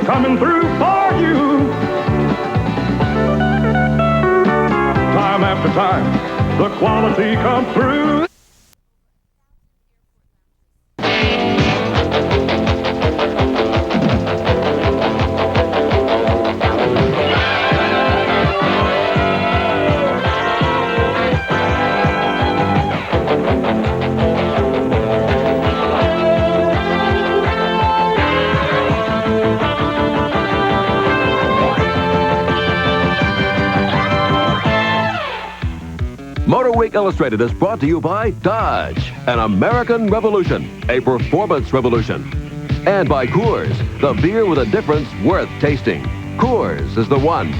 coming through for you. Time after time, the quality comes through. Motorweek Illustrated is brought to you by Dodge, an American revolution, a performance revolution. And by Coors, the beer with a difference worth tasting. Coors is the one.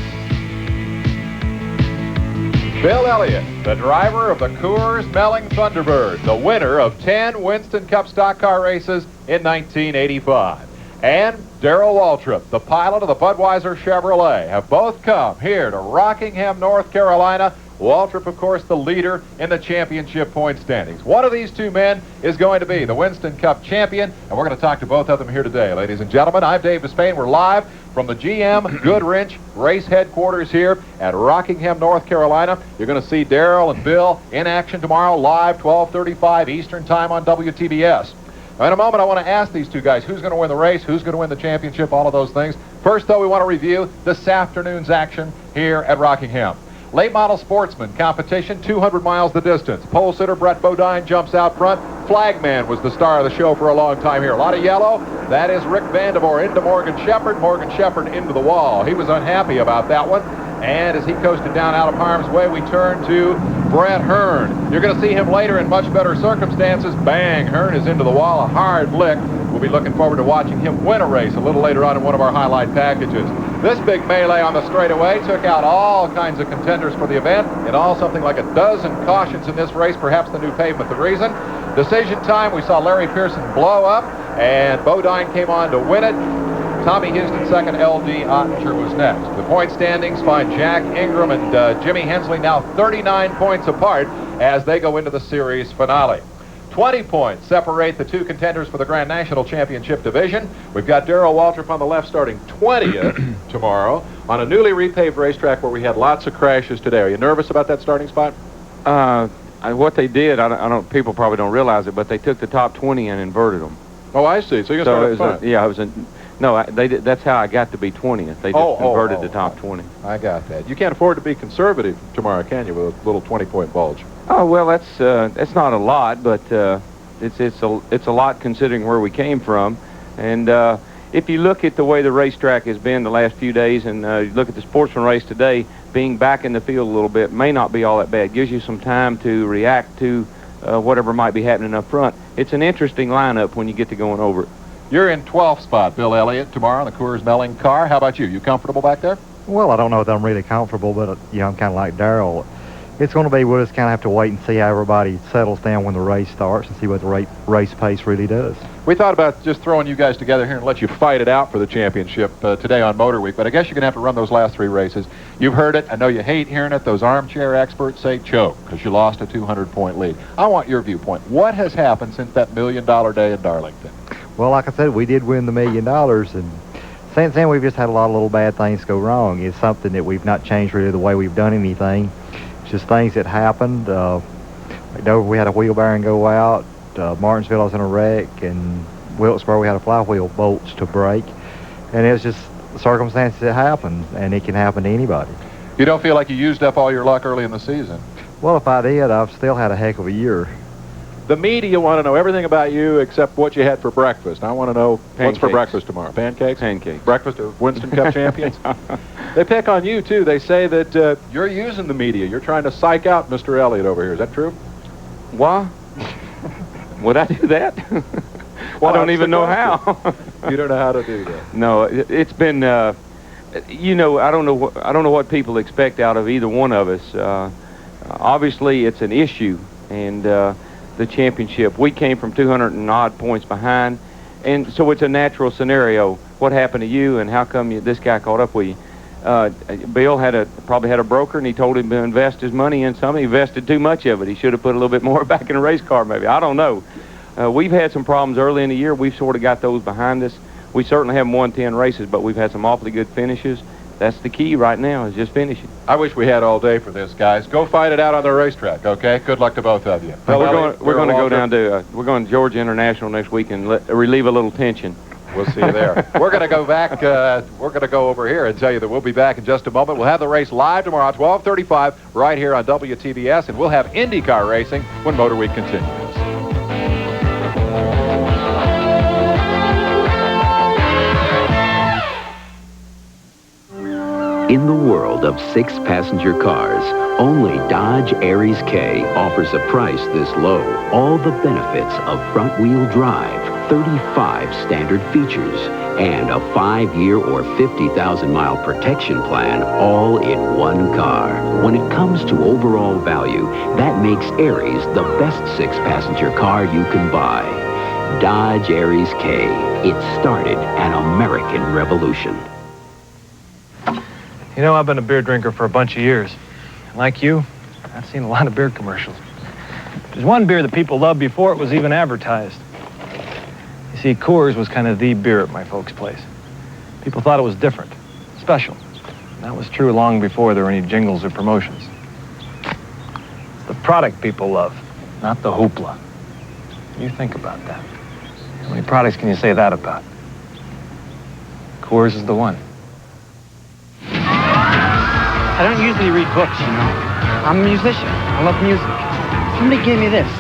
Bill Elliott, the driver of the Coors Melling Thunderbird, the winner of 10 Winston Cup stock car races in 1985. And Darrell Waltrip, the pilot of the Budweiser Chevrolet, have both come here to Rockingham, North Carolina. Waltrip, of course, the leader in the championship point standings. One of these two men is going to be the Winston Cup champion, and we're going to talk to both of them here today. Ladies and gentlemen, I'm Dave Despain. We're live from the GM Goodwrench race headquarters here at Rockingham, North Carolina. You're going to see Darrell and Bill in action tomorrow, live 12:35 Eastern Time on WTBS. Now, in a moment, I want to ask these two guys who's going to win the race, who's going to win the championship, all of those things. First, though, we want to review this afternoon's action here at Rockingham. Late model sportsman competition, 200 miles the distance. Pole sitter Brett Bodine jumps out front. Flagman was the star of the show for a long time here. A lot of yellow. That is Rick Vandemoor into Morgan Shepherd. Morgan Shepherd into the wall. He was unhappy about that one. And as he coasted down out of harm's way, we turn to Brett Hearn. You're going to see him later in much better circumstances. Bang! Hearn is into the wall. A hard lick. We'll be looking forward to watching him win a race a little later on in one of our highlight packages. This big melee on the straightaway took out all kinds of contenders for the event. In all, something like a dozen cautions in this race, perhaps the new pavement the reason. Decision time, we saw Larry Pearson blow up, and Bodine came on to win it. Tommy Houston second, L.D. Ottinger was next. The point standings find Jack Ingram and Jimmy Hensley now 39 points apart as they go into the series finale. 20 points separate the two contenders for the Grand National Championship division. We've got Darrell Waltrip on the left starting 20th tomorrow on a newly repaved racetrack where we had lots of crashes today. Are you nervous about that starting spot? What they did, I don't. People probably don't realize it, but they took the top 20 and inverted them. Oh, I see. So you're going to start yeah, it was no, they did, that's how I got to be 20th. They just converted the top 20. I got that. You can't afford to be conservative tomorrow, can you, with a little 20-point bulge? Oh, well, that's not a lot, but it's a lot considering where we came from. And if you look at the way the racetrack has been the last few days, and you look at the sportsman race today, being back in the field a little bit may not be all that bad. Gives you some time to react to whatever might be happening up front. It's an interesting lineup when you get to going over it. You're in 12th spot, Bill Elliott, tomorrow in the Coors Melling car. How about you? You comfortable back there? Well, I don't know if I'm really comfortable, but I'm kind of like Darrell. It's going to be, we'll just kind of have to wait and see how everybody settles down when the race starts and see what the race pace really does. We thought about just throwing you guys together here and let you fight it out for the championship today on Motor Week, but I guess you're going to have to run those last 3 races. You've heard it. I know you hate hearing it. Those armchair experts say choke because you lost a 200-point lead. I want your viewpoint. What has happened since that $1 million day in Darlington? Well, like I said, we did win the $1 million, and since then we've just had a lot of little bad things go wrong. It's something that we've not changed really the way we've done anything. It's just things that happened. We had a wheel bearing go out. Martinsville, I was in a wreck, and Wilkesboro, we had a flywheel bolts to break. And it was just circumstances that happened, and it can happen to anybody. You don't feel like you used up all your luck early in the season? Well, if I did, I've still had a heck of a year. The media want to know everything about you except what you had for breakfast. I want to know Pancakes. What's for breakfast tomorrow. Pancakes? Pancakes. Breakfast of Winston Cup champions? They pick on you, too. They say that you're using the media. You're trying to psych out Mr. Elliott over here. Is that true? Why? Would I do that? Well, I don't even know how. You don't know how to do that. No, it's been, I don't know what people expect out of either one of us. Obviously, it's an issue, and the championship. We came from 200 and odd points behind, and so it's a natural scenario. What happened to you, and how come this guy caught up with you? Bill probably had a broker, and he told him to invest his money in something. He invested too much of it. He should have put a little bit more back in a race car, maybe. I don't know. We've had some problems early in the year. We've sort of got those behind us. We certainly haven't won 10 races, but we've had some awfully good finishes. That's the key right now, is just finishing. I wish we had all day for this, guys. Go fight it out on the racetrack, okay? Good luck to both of you. Well, we're going to go down to we're going to Georgia International next week and relieve a little tension. We'll see you there. We're going to go back. We're going to go over here and tell you that we'll be back in just a moment. We'll have the race live tomorrow, 12:35, right here on WTBS, and we'll have IndyCar racing when Motor Week continues. In the world of 6-passenger cars, only Dodge Aries K offers a price this low. All the benefits of front-wheel drive, 35 standard features, and a 5-year or 50,000-mile protection plan, all in one car. When it comes to overall value, that makes Aries the best 6-passenger car you can buy. Dodge Aries K. It started an American revolution. You know, I've been a beer drinker for a bunch of years. Like you, I've seen a lot of beer commercials. There's one beer that people loved before it was even advertised. You see, Coors was kind of the beer at my folks' place. People thought it was different, special. That was true long before there were any jingles or promotions. It's the product people love, not the hoopla. You think about that. How many products can you say that about? Coors is the one. I don't usually read books, you know. I'm a musician. I love music. Somebody gave me this.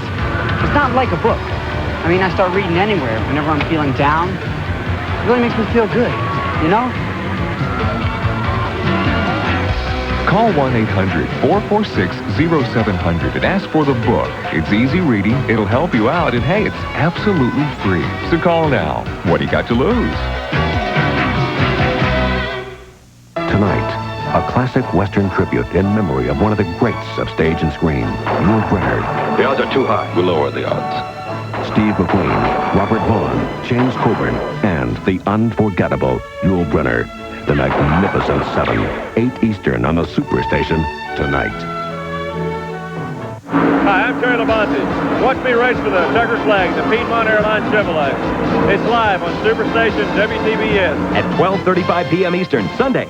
It's not like a book. I mean, I start reading anywhere whenever I'm feeling down. It really makes me feel good, you know? Call 1-800-446-0700 and ask for the book. It's easy reading, it'll help you out, and hey, it's absolutely free. So call now. What do you got to lose? Tonight, a classic Western tribute in memory of one of the greats of stage and screen, Yul Brynner. The odds are too high. We'll lower the odds. Steve McQueen, Robert Vaughn, James Coburn, and the unforgettable Yul Brynner. The Magnificent Seven, 8 Eastern on the Superstation tonight. Hi, I'm Terry Labonte. Watch me race for the checkered flag, the Piedmont Airlines Chevrolet. It's live on Superstation WTBS. At 12:35 p.m. Eastern, Sunday.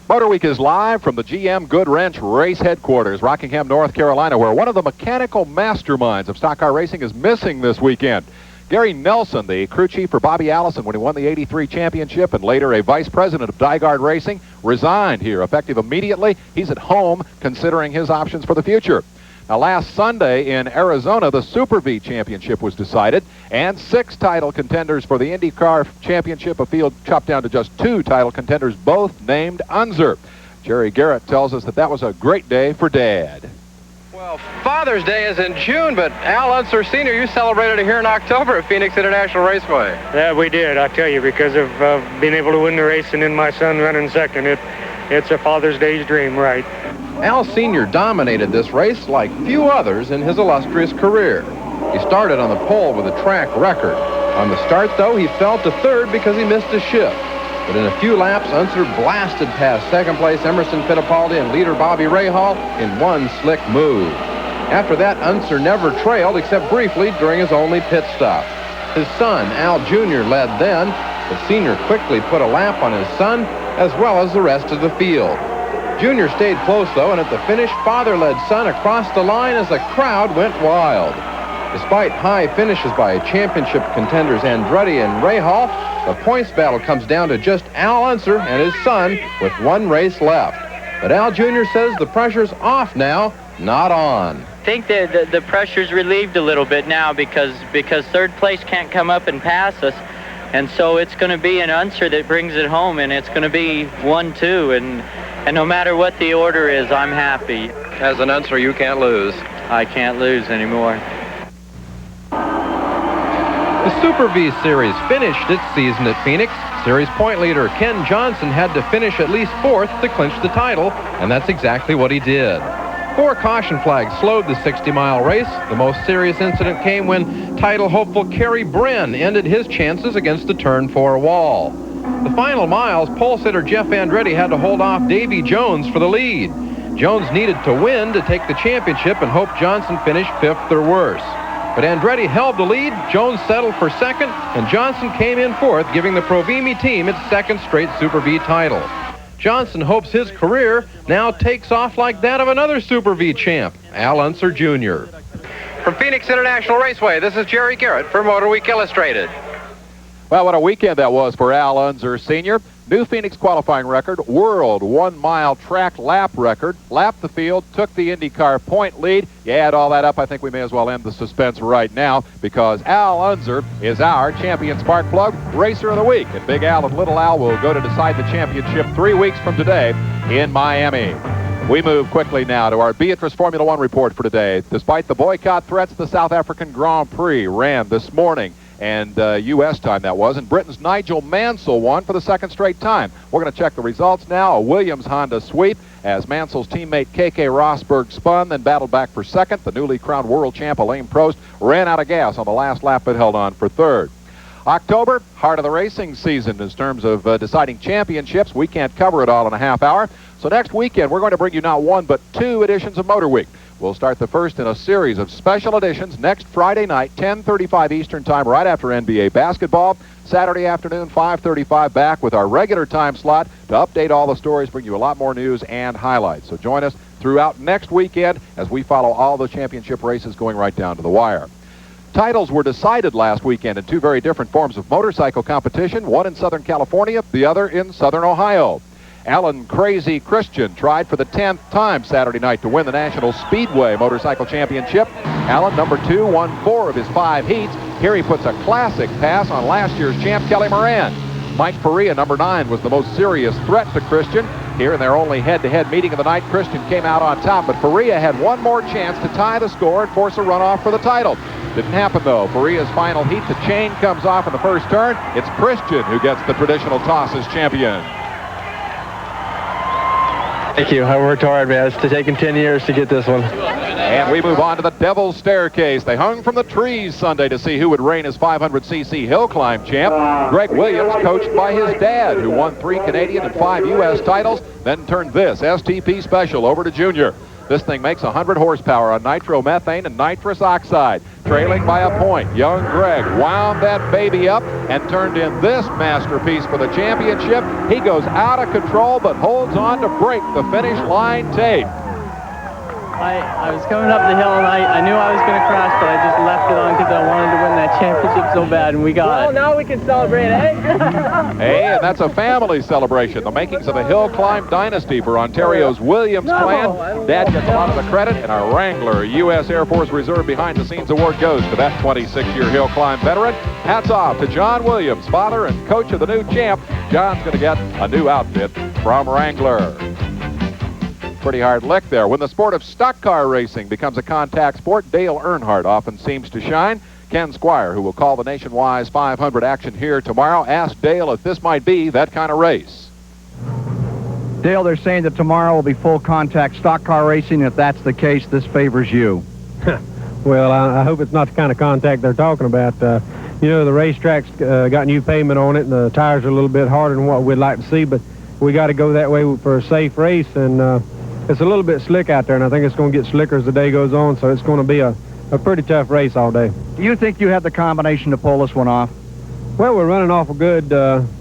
Motor Week is live from the GM Good Wrench Race Headquarters, Rockingham, North Carolina, where one of the mechanical masterminds of stock car racing is missing this weekend. Gary Nelson, the crew chief for Bobby Allison when he won the '83 championship and later a vice president of Dygard Racing, resigned here effective immediately. He's at home considering his options for the future. Now, last Sunday in Arizona, the Super V Championship was decided, and 6 title contenders for the IndyCar Championship, a field chopped down to just 2 title contenders, both named Unser. Jerry Garrett tells us that that was a great day for Dad. Well, Father's Day is in June, but Al Unser Sr., you celebrated it here in October at Phoenix International Raceway. Yeah, we did, I tell you, because of being able to win the race and then my son running second. It's a Father's Day's dream, right? Al Sr. dominated this race like few others in his illustrious career. He started on the pole with a track record. On the start, though, he fell to 3rd because he missed a shift. But in a few laps, Unser blasted past 2nd place Emerson Fittipaldi and leader Bobby Rahal in one slick move. After that, Unser never trailed except briefly during his only pit stop. His son, Al Jr., led then, but Sr. quickly put a lap on his son as well as the rest of the field. Jr. stayed close, though, and at the finish, father led son across the line as the crowd went wild. Despite high finishes by championship contenders Andretti and Rahal, the points battle comes down to just Al Unser and his son with 1 race left. But Al Jr. says the pressure's off now, not on. I think the pressure's relieved a little bit now because 3rd place can't come up and pass us. And so it's going to be an Unser that brings it home, and it's going to be 1-2. And no matter what the order is, I'm happy. As an Unser, you can't lose. I can't lose anymore. The Super V Series finished its season at Phoenix. Series point leader Ken Johnson had to finish at least 4th to clinch the title, and that's exactly what he did. 4 caution flags slowed the 60-mile race. The most serious incident came when title hopeful Kerry Brin ended his chances against the turn 4 wall. The final miles, pole sitter Jeff Andretti had to hold off Davy Jones for the lead. Jones needed to win to take the championship and hoped Johnson finished 5th or worse. But Andretti held the lead, Jones settled for second, and Johnson came in fourth, giving the Provimi team its second straight Super V title. Johnson hopes his career now takes off like that of another Super V champ, Al Unser Jr. From Phoenix International Raceway, this is Jerry Garrett for Motorweek Illustrated. Well, what a weekend that was for Al Unser Sr. New Phoenix qualifying record, world 1-mile track lap record, lapped the field, took the IndyCar point lead. You add all that up, I think we may as well end the suspense right now, because Al Unser is our champion spark plug racer of the week. And Big Al and Little Al will go to decide the championship 3 weeks from today in Miami. We move quickly now to our Beatrice Formula One report for today. Despite the boycott threats, the South African Grand Prix ran this morning. And U.S. time that was, and Britain's Nigel Mansell won for the second straight time. We're going to check the results now. A Williams Honda sweep as Mansell's teammate K.K. Rosberg spun, then battled back for second. The newly crowned world champ Alain Prost ran out of gas on the last lap but held on for third. October, heart of the racing season in terms of deciding championships. We can't cover it all in a half hour. So next weekend, we're going to bring you not one but 2 editions of Motor Week. We'll start the first in a series of special editions next Friday night, 10:35 Eastern Time, right after NBA basketball. Saturday afternoon, 5:35, back with our regular time slot to update all the stories, bring you a lot more news and highlights. So join us throughout next weekend as we follow all the championship races going right down to the wire. Titles were decided last weekend in 2 very different forms of motorcycle competition, one in Southern California, the other in Southern Ohio. Alan Crazy Christian tried for the 10th time Saturday night to win the National Speedway Motorcycle Championship. Alan, number 2, won 4 of his 5 heats. Here he puts a classic pass on last year's champ Kelly Moran. Mike Faria, number 9, was the most serious threat to Christian. Here in their only head-to-head meeting of the night, Christian came out on top, but Faria had one more chance to tie the score and force a runoff for the title. Didn't happen, though. Faria's final heat, the chain comes off in the first turn. It's Christian who gets the traditional toss as champion. Thank you. I worked hard, man. It's taken 10 years to get this one. And we move on to the Devil's Staircase. They hung from the trees Sunday to see who would reign as 500cc Hillclimb champ. Greg Williams, coached by his dad, who won 3 Canadian and 5 U.S. titles, then turned this STP Special over to Junior. This thing makes 100 horsepower on nitromethane and nitrous oxide. Trailing by a point, young Greg wound that baby up and turned in this masterpiece for the championship. He goes out of control but holds on to break the finish line tape. I was coming up the hill and I knew I was going to crash, but I just left it on because I wanted to win that championship so bad, and we got it. Well, now we can celebrate, eh? Hey, and that's a family celebration. The makings of a Hillclimb dynasty for Ontario's Williams clan. Dad gets a lot of the credit, and our Wrangler U.S. Air Force Reserve behind-the-scenes award goes to that 26-year Hillclimb veteran. Hats off to John Williams, father and coach of the new champ. John's going to get a new outfit from Wrangler. Pretty hard lick there. When the sport of stock car racing becomes a contact sport, Dale Earnhardt often seems to shine. Ken Squire, who will call the Nationwide 500 action here tomorrow, asked Dale if this might be that kind of race. Dale, they're saying that tomorrow will be full contact stock car racing. If that's the case, this favors you. Well, I hope it's not the kind of contact they're talking about. You know, the racetrack's got new pavement on it, and the tires are a little bit harder than what we'd like to see, but we got to go that way for a safe race, and it's a little bit slick out there, and I think it's going to get slicker as the day goes on, so it's going to be a pretty tough race all day. Do you think you have the combination to pull this one off? Well, we're running awful good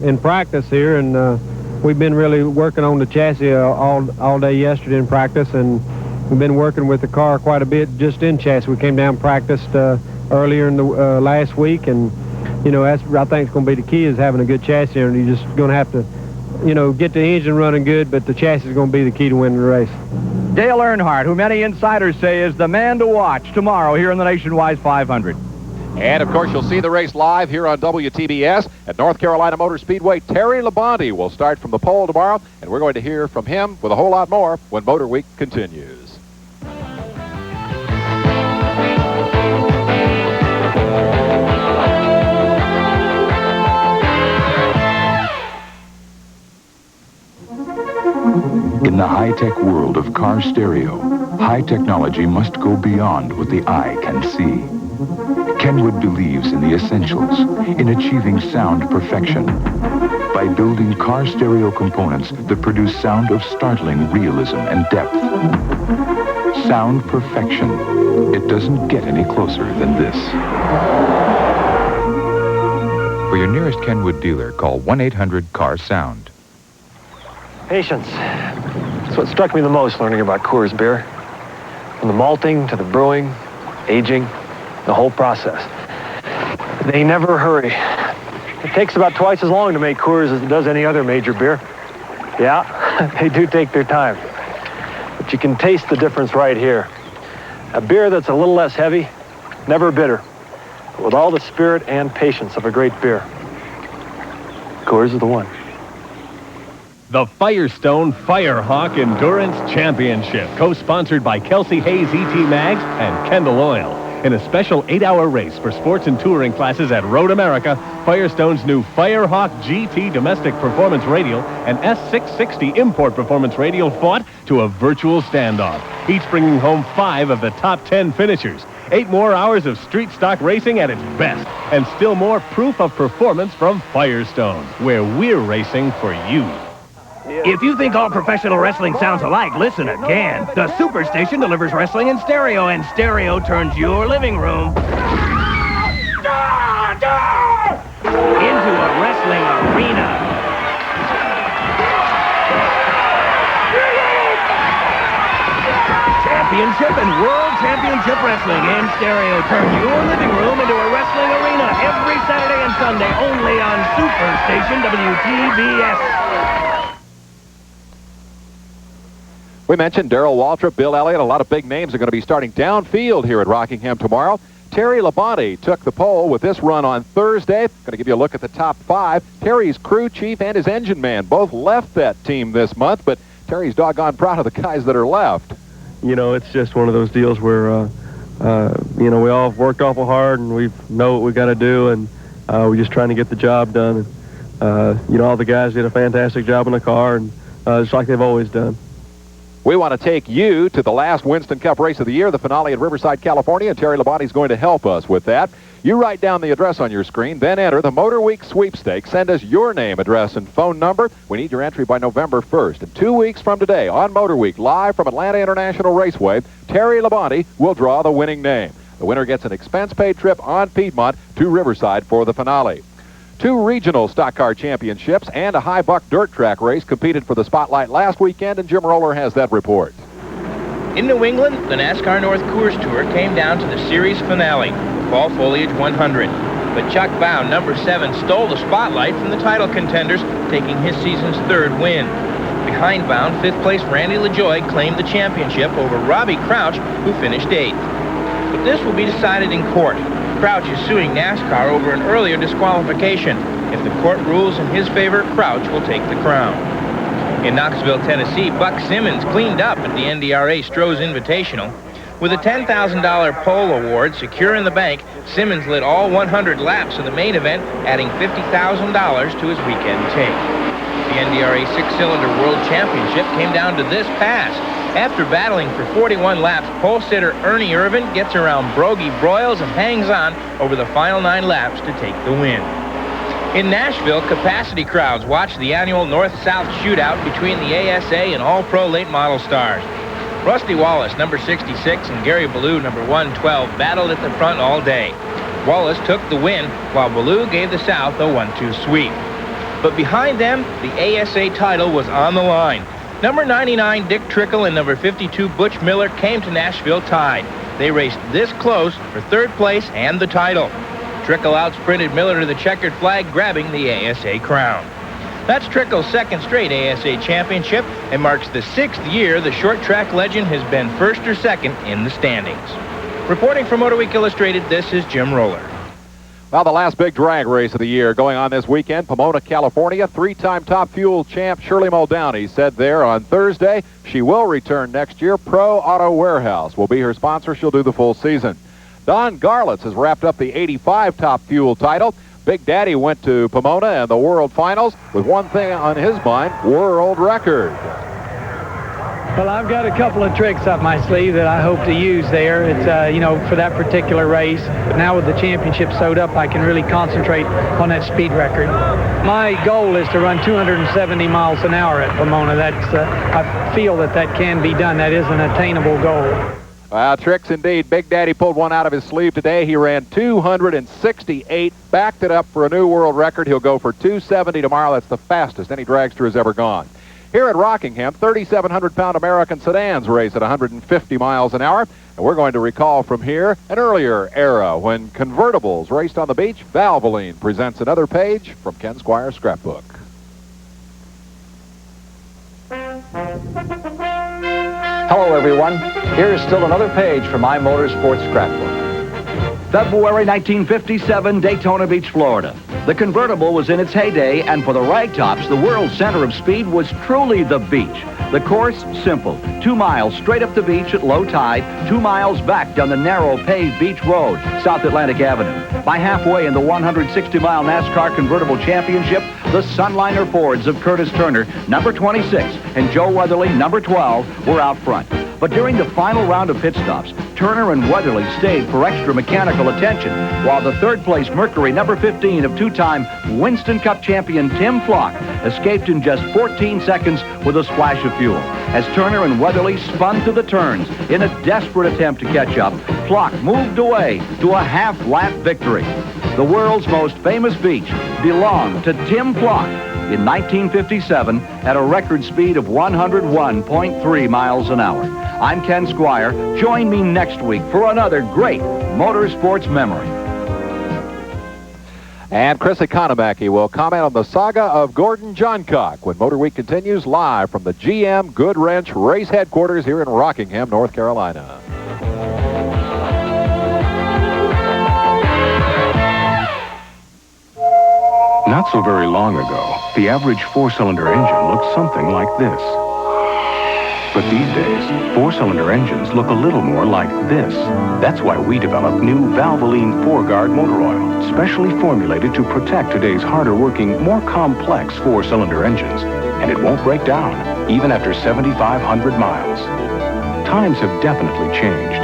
in practice here, and we've been really working on the chassis all day yesterday in practice, and we've been working with the car quite a bit just in chassis. We came down and practiced earlier in the last week, and you know, that's I think it's going to be the key is having a good chassis, and you're just going to have to, you know, get the engine running good, but the chassis is going to be the key to winning the race. Dale Earnhardt, who many insiders say is the man to watch tomorrow here in the Nationwide 500. And, of course, you'll see the race live here on WTBS at North Carolina Motor Speedway. Terry Labonte will start from the pole tomorrow, and we're going to hear from him with a whole lot more when Motor Week continues. In the high-tech world of car stereo, high technology must go beyond what the eye can see. Kenwood believes in the essentials, in achieving sound perfection, by building car stereo components that produce sound of startling realism and depth. Sound perfection It doesn't get any closer than this. For your nearest Kenwood dealer, call 1-800-CAR-SOUND. Patience. That's what struck me the most learning about Coors beer. From the malting to the brewing, aging, the whole process. They never hurry. It takes about twice as long to make Coors as it does any other major beer. Yeah, they do take their time. But you can taste the difference right here. A beer that's a little less heavy, never bitter, but with all the spirit and patience of a great beer. Coors is the one. The Firestone Firehawk Endurance Championship, co-sponsored by Kelsey Hayes ET Mags and Kendall Oil. In a special 8-hour race for sports and touring classes at Road America, Firestone's new Firehawk GT domestic performance radial and S660 import performance radial fought to a virtual standoff, each bringing home 5 of the top 10 finishers. 8 more hours of street stock racing at its best, and still more proof of performance from Firestone, where we're racing for you. If you think all professional wrestling sounds alike, listen again. The Superstation delivers wrestling in stereo, and stereo turns your living room into a wrestling arena. Championship and World Championship Wrestling in stereo turn your living room into a wrestling arena every Saturday and Sunday, only on Superstation WTBS. We mentioned Darrell, Waltrip, Bill Elliott. A lot of big names are going to be starting downfield here at Rockingham tomorrow. Terry Labonte took the pole with this run on Thursday. Going to give you a look at the top 5. Terry's crew chief and his engine man both left that team this month, but Terry's doggone proud of the guys that are left. You know, it's just one of those deals where, you know, we all worked awful hard and we know what we got to do, and we're just trying to get the job done. And, you know, all the guys did a fantastic job in the car, and just like they've always done. We want to take you to the last Winston Cup race of the year, the finale at Riverside, California, and Terry Labonte's going to help us with that. You write down the address on your screen, then enter the Motorweek sweepstakes. Send us your name, address, and phone number. We need your entry by November 1st. And 2 weeks from today, on Motorweek, live from Atlanta International Raceway, Terry Labonte will draw the winning name. The winner gets an expense-paid trip on Piedmont to Riverside for the finale. 2 regional stock car championships and a high buck dirt track race competed for the spotlight last weekend, and Jim Roller has that report. In New England, the NASCAR North Coors Tour came down to the series finale, the Fall Foliage 100. But Chuck Bound, number 7, stole the spotlight from the title contenders, taking his season's 3rd win. Behind Bound, 5th place Randy LaJoie claimed the championship over Robbie Crouch, who finished 8th. But this will be decided in court. Crouch is suing NASCAR over an earlier disqualification. If the court rules in his favor, Crouch will take the crown. In Knoxville, Tennessee, Buck Simmons cleaned up at the NDRA Stroh's Invitational. With a $10,000 pole award secure in the bank, Simmons led all 100 laps of the main event, adding $50,000 to his weekend take. The NDRA 6-cylinder World Championship came down to this pass. After battling for 41 laps, pole sitter Ernie Irvan gets around Brogy Broyles and hangs on over the final 9 laps to take the win. In Nashville, capacity crowds watched the annual North-South shootout between the ASA and All-Pro late model stars. Rusty Wallace, number 66, and Gary Ballou, number 112, battled at the front all day. Wallace took the win, while Ballou gave the South a 1-2 sweep. But behind them, the ASA title was on the line. Number 99, Dick Trickle, and number 52, Butch Miller, came to Nashville tied. They raced this close for 3rd place and the title. Trickle outsprinted Miller to the checkered flag, grabbing the ASA crown. That's Trickle's 2nd straight ASA championship and marks the 6th year the short track legend has been 1st or 2nd in the standings. Reporting for Motorweek Illustrated, this is Jim Roller. Well, the last big drag race of the year going on this weekend, Pomona, California. 3-time Top Fuel champ Shirley Muldowney said there on Thursday she will return next year. Pro Auto Warehouse will be her sponsor. She'll do the full season. Don Garlitz has wrapped up the 85 Top Fuel title. Big Daddy went to Pomona and the World Finals with one thing on his mind, world record. Well, I've got a couple of tricks up my sleeve that I hope to use there. It's, you know, for that particular race. But now with the championship sewed up, I can really concentrate on that speed record. My goal is to run 270 miles an hour at Pomona. That's, I feel that that can be done. That is an attainable goal. Tricks indeed. Big Daddy pulled one out of his sleeve today. He ran 268, backed it up for a new world record. He'll go for 270 tomorrow. That's the fastest any dragster has ever gone. Here at Rockingham, 3,700-pound American sedans race at 150 miles an hour. And we're going to recall from here an earlier era when convertibles raced on the beach. Valvoline presents another page from Ken Squire's scrapbook. Hello, everyone. Here is still another page from my motorsports scrapbook. February 1957, Daytona Beach, Florida. The convertible was in its heyday, and for the ragtops, the world center of speed was truly the beach. The course, simple. 2 miles straight up the beach at low tide, 2 miles back down the narrow paved beach road, South Atlantic Avenue. By halfway in the 160-mile NASCAR Convertible Championship, the Sunliner Fords of Curtis Turner, number 26, and Joe Weatherly, number 12, were out front. But during the final round of pit stops, Turner and Weatherly stayed for extra mechanical attention, while the third-place Mercury number 15 of two-time Winston Cup champion Tim Flock escaped in just 14 seconds with a splash of fuel. As Turner and Weatherly spun through the turns in a desperate attempt to catch up, Flock moved away to a half-lap victory. The world's most famous beach belonged to Tim Flock in 1957 at a record speed of 101.3 miles an hour. I'm Ken Squire. Join me next week for another great motorsports memory. And Chris Economaki will comment on the saga of Gordon Johncock when Motor Week continues live from the GM Goodwrench Race Headquarters here in Rockingham, North Carolina. Not so very long ago, the average four-cylinder engine looked something like this. But these days, four-cylinder engines look a little more like this. That's why we developed new Valvoline 4-Guard motor oil, specially formulated to protect today's harder-working, more complex four-cylinder engines. And it won't break down, even after 7,500 miles. Times have definitely changed.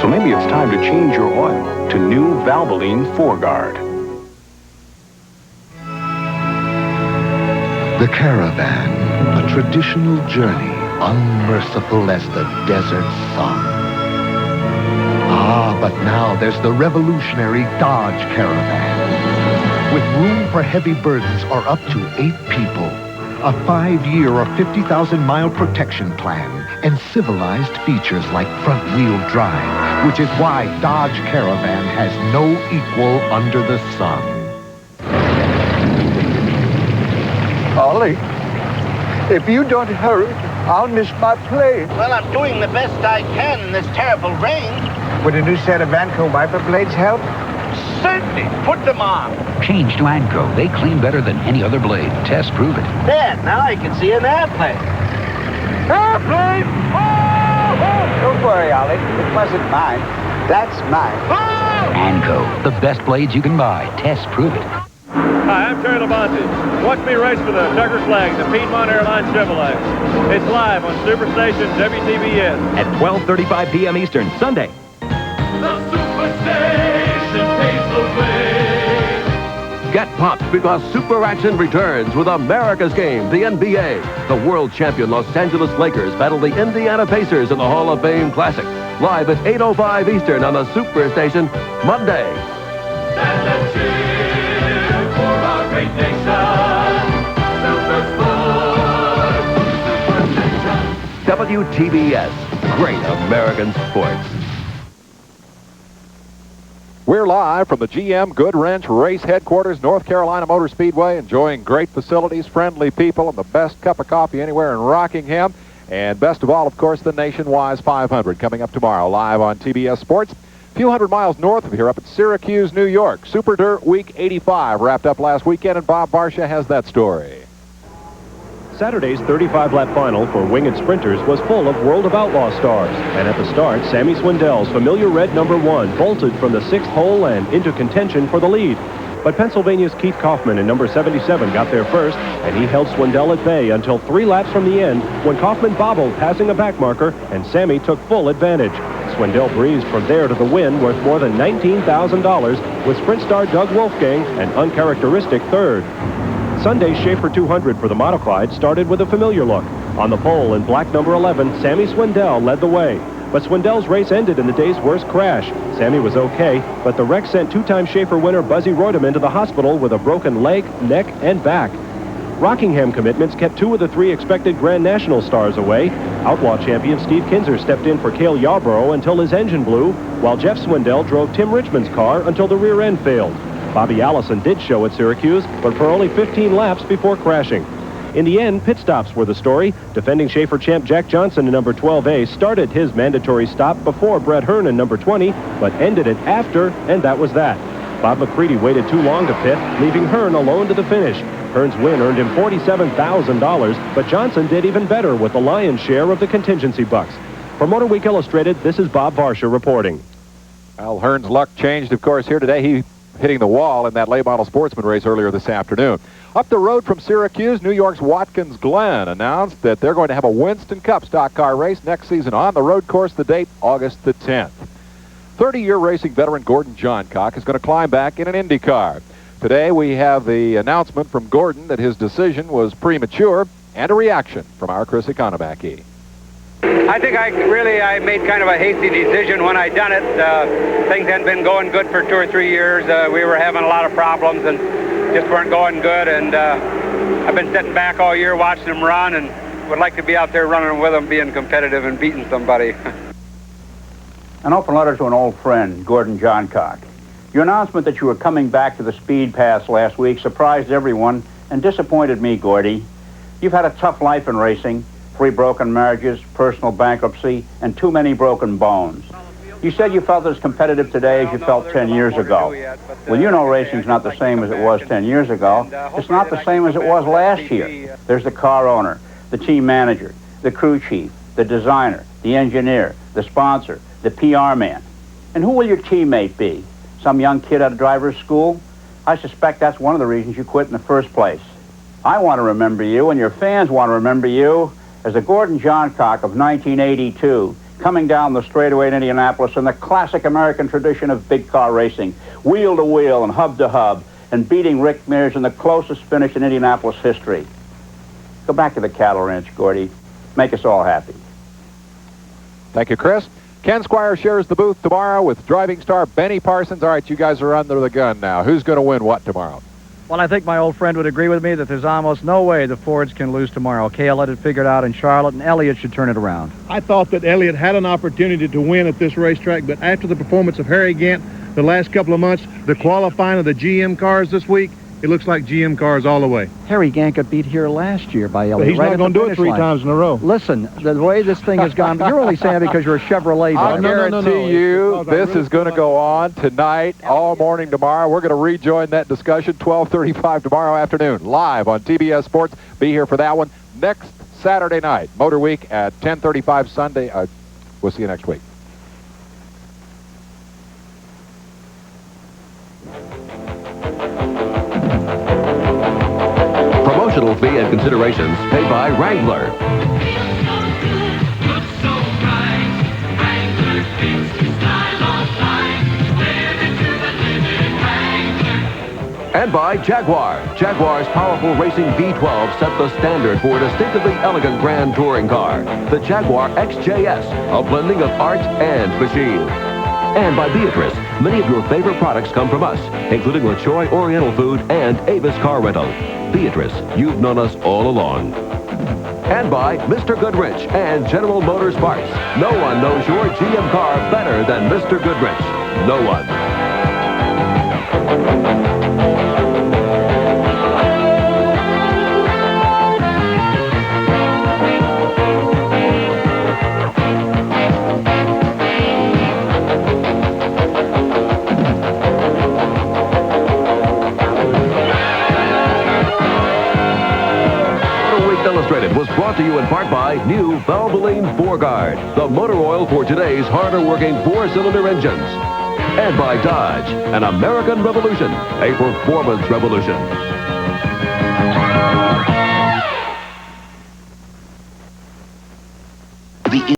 So maybe it's time to change your oil to new Valvoline 4-Guard. The caravan, a traditional journey, unmerciful as the desert sun. Ah, but now there's the revolutionary Dodge Caravan. With room for heavy burdens or up to 8 people. A 5-year or 50,000-mile protection plan and civilized features like front-wheel drive, which is why Dodge Caravan has no equal under the sun. Ollie, if you don't hurry, I'll miss my plane. Well, I'm doing the best I can in this terrible rain. Would a new set of Vanco wiper blades help? Certainly. Put them on. Change to Anco. They clean better than any other blade. Tests prove it. There, now I can see an airplane. Airplane! Oh! Don't worry, Ollie. It wasn't mine. That's mine. Oh! Anco. The best blades you can buy. Tests prove it. Hi, I'm Terry Labonte. Watch me race for the checkered flag, the Piedmont Airlines Chevrolet. It's live on Superstation WTBS. At 12:35 p.m. Eastern, Sunday. The Superstation pays the way. Get popped because Super Action returns with America's game, the NBA. The world champion Los Angeles Lakers battle the Indiana Pacers in the Hall of Fame Classic. Live at 8:05 Eastern on the Superstation, Monday. Stand and cheer for our great nation. Supersport, WTBS, great American sports. We're live from the GM Goodwrench Race Headquarters, North Carolina Motor Speedway, enjoying great facilities, friendly people, and the best cup of coffee anywhere in Rockingham. And best of all, of course, the Nationwide 500 coming up tomorrow live on TBS Sports. A few hundred miles north of here up at Syracuse, New York. Super Dirt Week 85 wrapped up last weekend, and Bob Barsha has that story. Saturday's 35-lap final for winged sprinters was full of World of Outlaw stars. And at the start, Sammy Swindell's familiar red number 1 bolted from the 6th hole and into contention for the lead. But Pennsylvania's Keith Kaufman in number 77 got there first, and he held Swindell at bay until 3 laps from the end when Kaufman bobbled passing a back marker and Sammy took full advantage. Swindell breezed from there to the win worth more than $19,000 with sprint star Doug Wolfgang an uncharacteristic third. Sunday's Schaefer 200 for the modified started with a familiar look. On the pole in black number 11, Sammy Swindell led the way. But Swindell's race ended in the day's worst crash. Sammy was okay, but the wreck sent two-time Schaefer winner Buzzy Reutemann to the hospital with a broken leg, neck, and back. Rockingham commitments kept 2 of the 3 expected Grand National stars away. Outlaw champion Steve Kinzer stepped in for Cale Yarborough until his engine blew, while Jeff Swindell drove Tim Richmond's car until the rear end failed. Bobby Allison did show at Syracuse, but for only 15 laps before crashing. In the end, pit stops were the story. Defending Schaefer champ Jack Johnson in number 12A started his mandatory stop before Brett Hearn in number 20, but ended it after, and that was that. Bob McCready waited too long to pit, leaving Hearn alone to the finish. Hearn's win earned him $47,000, but Johnson did even better with the lion's share of the contingency bucks. For Motorweek Illustrated, this is Bob Varsha reporting. Well, Hearn's luck changed, of course, here today. He hitting the wall in that late model sportsman race earlier this afternoon. Up the road from Syracuse, New York's Watkins Glen announced that they're going to have a Winston Cup stock car race next season on the road course. The date, August the 10th. 30-year racing veteran Gordon Johncock is going to climb back in an Indy car. Today we have the announcement from Gordon that his decision was premature and a reaction from our Chris Economaki. I think I made kind of a hasty decision when I done it. Things hadn't been going good for 2 or 3 years. We were having a lot of problems and just weren't going good. And I've been sitting back all year watching them run and would like to be out there running with them, being competitive and beating somebody. An open letter to an old friend, Gordon Johncock. Your announcement that you were coming back to the Speed Pass last week surprised everyone and disappointed me, Gordy. You've had a tough life in racing, 3 broken marriages, personal bankruptcy, and too many broken bones. You said you felt as competitive today as you felt 10 years ago. Well, you know racing's not the same as it was 10 years ago. It's not the same as it was last year. There's the car owner, the team manager, the crew chief, the designer, the engineer, the sponsor, the PR man. And who will your teammate be? Some young kid out of driver's school? I suspect that's one of the reasons you quit in the first place. I want to remember you, and your fans want to remember you, as the Gordon Johncock of 1982, coming down the straightaway in Indianapolis in the classic American tradition of big car racing, wheel to wheel and hub to hub, and beating Rick Mears in the closest finish in Indianapolis history. Go back to the cattle ranch, Gordy. Make us all happy. Thank you, Chris. Ken Squire shares the booth tomorrow with driving star Benny Parsons. All right, you guys are under the gun now. Who's going to win what tomorrow? Well, I think my old friend would agree with me that there's almost no way the Fords can lose tomorrow. Cale had it figured out in Charlotte, and Elliott should turn it around. I thought that Elliott had an opportunity to win at this racetrack, but after the performance of Harry Gant the last couple of months, the qualifying of the GM cars this week, it looks like GM cars all the way. Harry Gant got beat here last year by Elliott. But he's not going to do it 3 times in a row. Listen, the way this thing has gone, you're only saying because you're a Chevrolet. I guarantee you this is going to go on tonight, all morning tomorrow. We're going to rejoin that discussion 12:35 tomorrow afternoon, live on TBS Sports. Be here for that one. Next Saturday night, Motor Week at 10:35 Sunday. We'll see you next week. Promotional fee and considerations paid by Wrangler. And by Jaguar. Jaguar's powerful racing V12 set the standard for a distinctively elegant grand touring car. The Jaguar XJS, a blending of art and machine. And by Beatrice. Many of your favorite products come from us, including LaChoy Oriental Food and Avis Car Rental. Beatrice, you've known us all along. And by Mr. Goodrich and General Motors Parts. No one knows your GM car better than Mr. Goodrich. No one. Illustrated was brought to you in part by new Valvoline 4Guard, the motor oil for today's harder-working 4-cylinder engines. And by Dodge, an American revolution, a performance revolution.